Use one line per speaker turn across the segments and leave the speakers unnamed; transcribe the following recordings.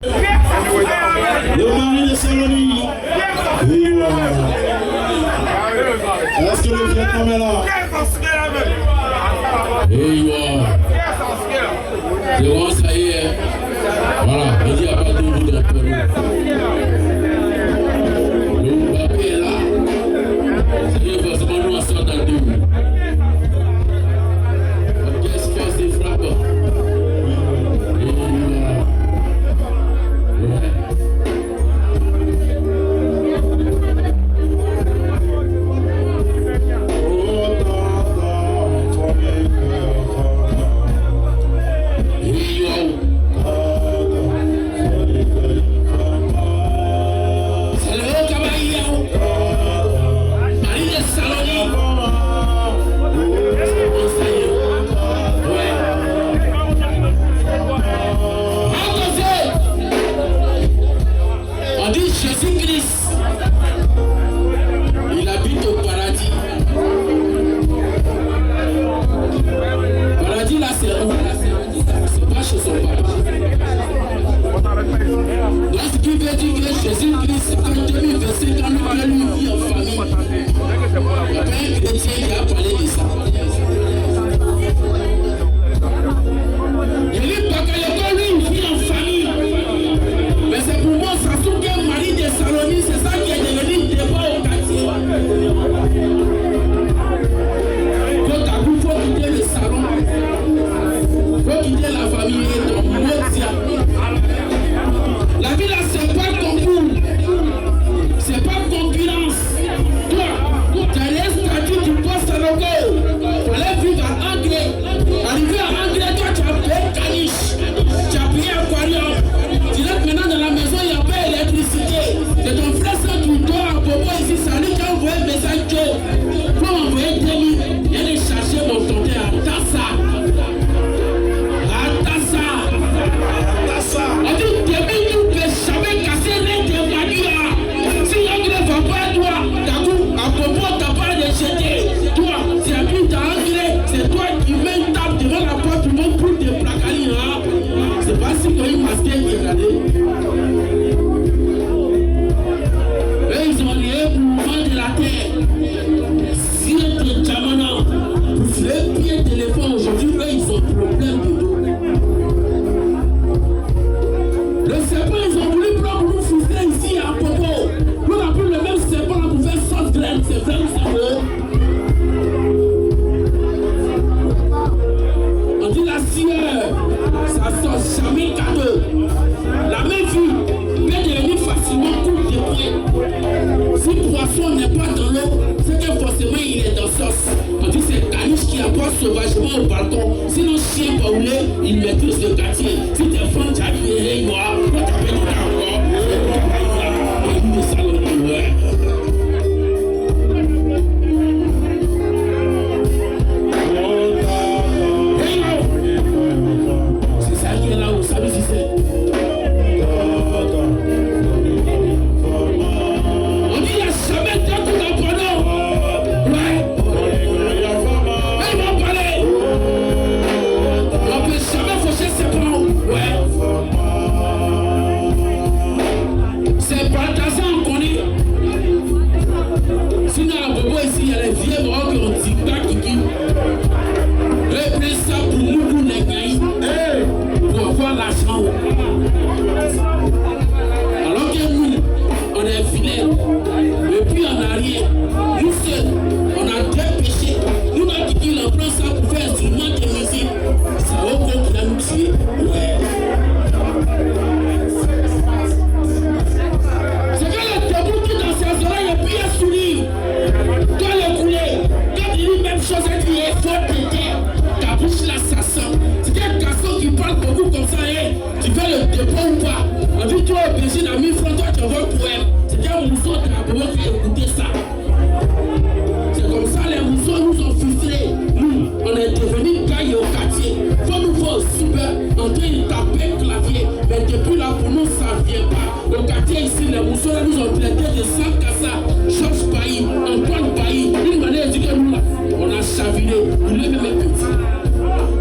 Le mari de Saloni. Est-ce que le Vietnam est là?
C'est bon, ça y est. Voilà, il n'y a pas de doute entre nous. Le Mbappé est là. C'est forcément nous en sortant de nous. Qu'est-ce que c'est frappant?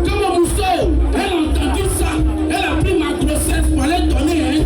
Comme Mousseau, elle a entendu ça, elle a pris ma grossesse pour aller donner à un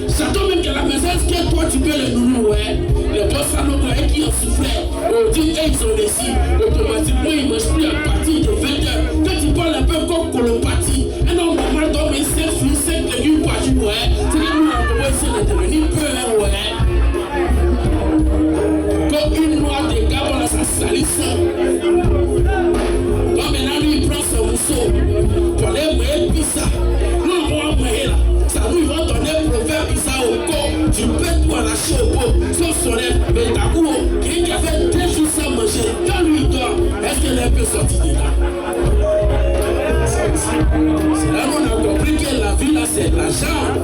Ça tombe même qu'à la maison, est-ce que toi tu peux le nourrir, ouais? Les boss à nos gars qui ont soufflé, on dit, hey, ils sont ici. Automatiquement, ils ne mangent plus à partir de 20h. Quand tu parles un peu comme colopathie, un homme normal doit mettre 5 fruits, 5 légumes par jour, ouais. C'est que nous, on va essayer de devenir peur, ouais. Comme une noix de gabon, là, ça salisse. Quand maintenant, lui, il prend son mousseau pour aller manger pizza. Nous, on va manger là. Ça nous, ils vont donner proverbe pizza au corps. Tu peux tout arracher au pot, sauf son lèvre. Mais d'abord, quelqu'un qui a fait 2 jours sans manger, quand lui il dort, est-ce que l'œuf peut sortir de là? C'est là qu'on a compris que la vie là, c'est l'argent.